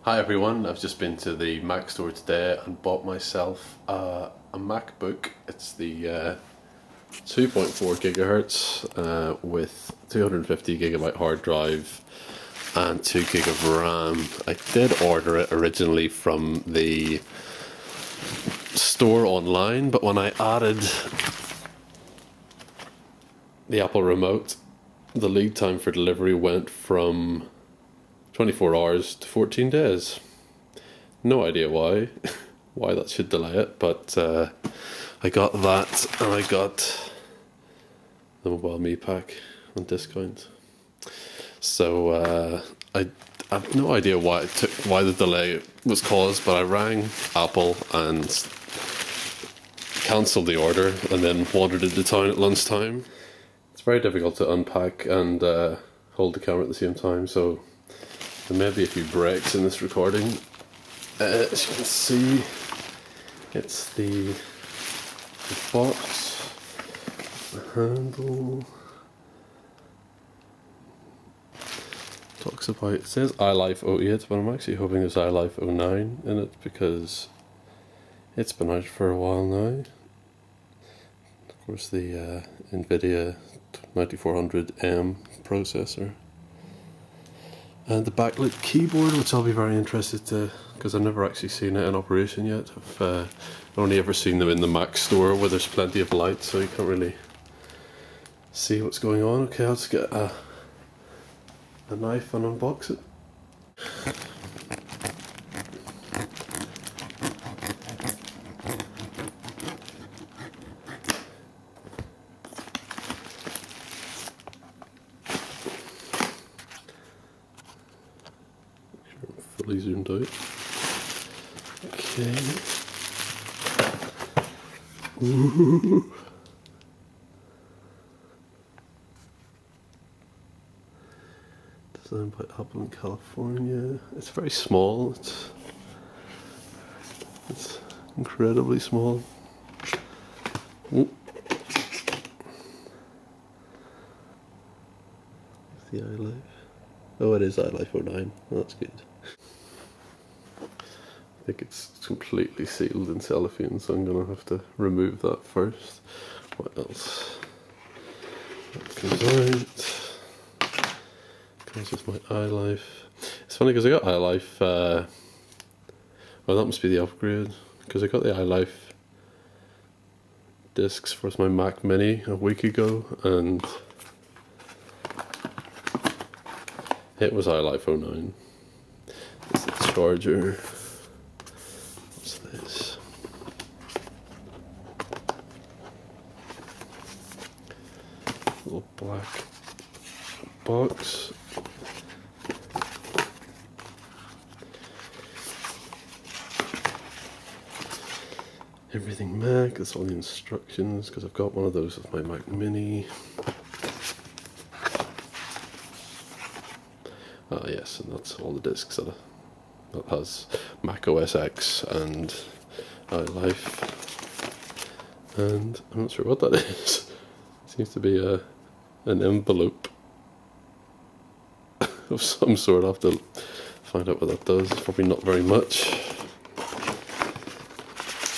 Hi everyone, I've just been to the Mac store today and bought myself a MacBook. It's the 2.4 gigahertz with 250GB hard drive and 2 gig of RAM. I did order it originally from the store online, but when I added the Apple remote, the lead time for delivery went from 24 hours to 14 days. No idea why that should delay it, but I got that and I got the Mobile Me Pack on discount. So I have no idea why the delay was caused, but I rang Apple and cancelled the order and then wandered into town at lunchtime. It's very difficult to unpack and hold the camera at the same time, so there may be a few breaks in this recording. As you can see, it's the box, the handle. Talks about, it says iLife 08, but I'm actually hoping it's iLife 09 in it because it's been out for a while now. Of course, the NVIDIA 9400M processor. And the BackLit Keyboard, which I'll be very interested to, because I've never actually seen it in operation yet. I've only ever seen them in the Mac store where there's plenty of light, so you can't really see what's going on. Okay, I'll just get a knife and unbox it. Fully zoomed out. Okay. Ooh. Designed by Apple in California. It's very small. It's incredibly small. Ooh. The iLife. Oh, it is iLife 09. Oh, that's good. I think it's completely sealed in cellophane, so I'm going to have to remove that first. What else? That comes out. Comes with my iLife. It's funny because I got iLife, well, that must be the upgrade, because I got the iLife discs for my Mac Mini a week ago, and it was iLife 09. This is the charger. What's this? Little black box. Everything Mac, that's all the instructions, because I've got one of those with my Mac Mini. Ah yes, and that's all the discs that has Mac OS X and iLife. And I'm not sure what that is. It seems to be an envelope of some sort. I'll have to find out what that does. It's probably not very much.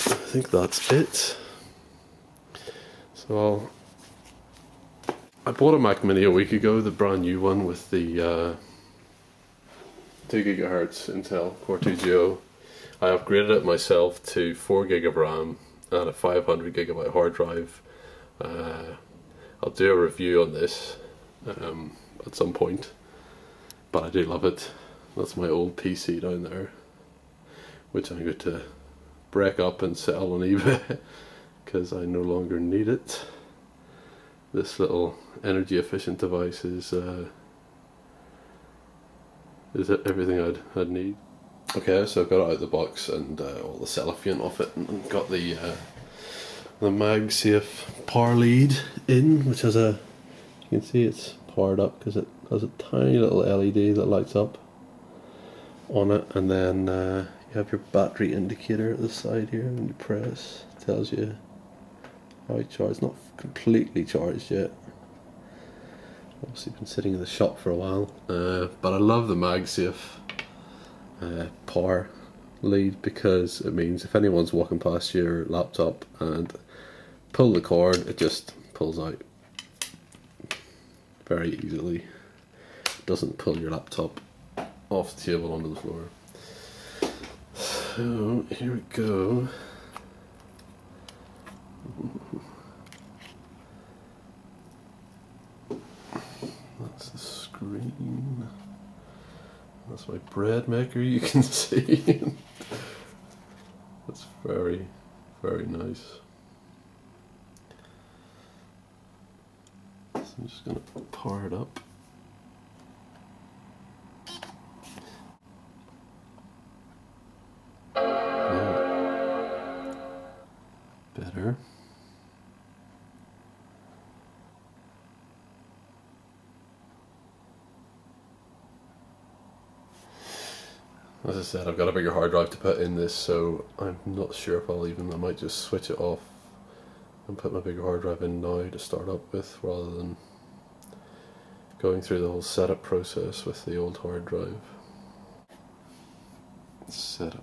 I think that's it. So I bought a Mac Mini a week ago, the brand new one with the 2 GHz Intel Core 2 Duo. I upgraded it myself to 4 gig of RAM and a 500GB hard drive. I'll do a review on this at some point, but I do love it. That's my old PC down there, which I'm going to break up and sell on eBay because I no longer need it. This little energy efficient device is everything I'd need. Okay, so I've got it out of the box and all the cellophane off it, and got the MagSafe power lead in, which has a, you can see it's powered up because it has a tiny little LED that lights up on it, and then you have your battery indicator at the side here. When you press, it tells you how it's charged. It's not completely charged yet. Obviously been sitting in the shop for a while, but I love the MagSafe power lead, because it means if anyone's walking past your laptop and pull the cord, it just pulls out very easily. It doesn't pull your laptop off the table onto the floor. So here we go. That's the screen. That's my bread maker, you can see. That's very, very nice. So I'm just going to power it up. Better. As I said, I've got a bigger hard drive to put in this, so I'm not sure if I might just switch it off and put my bigger hard drive in now to start up with, rather than going through the whole setup process with the old hard drive. Setup.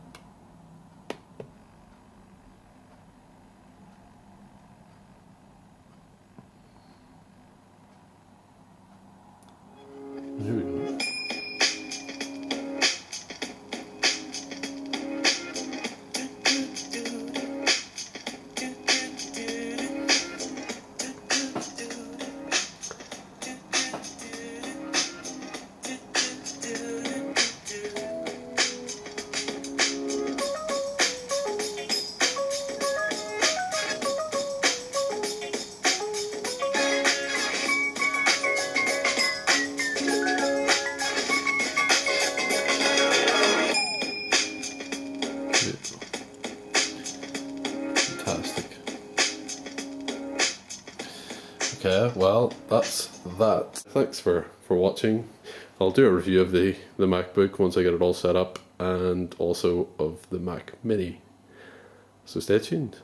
There we go. Fantastic. Okay, well, that's that. Thanks for watching. I'll do a review of the MacBook once I get it all set up, and also of the Mac Mini. So stay tuned.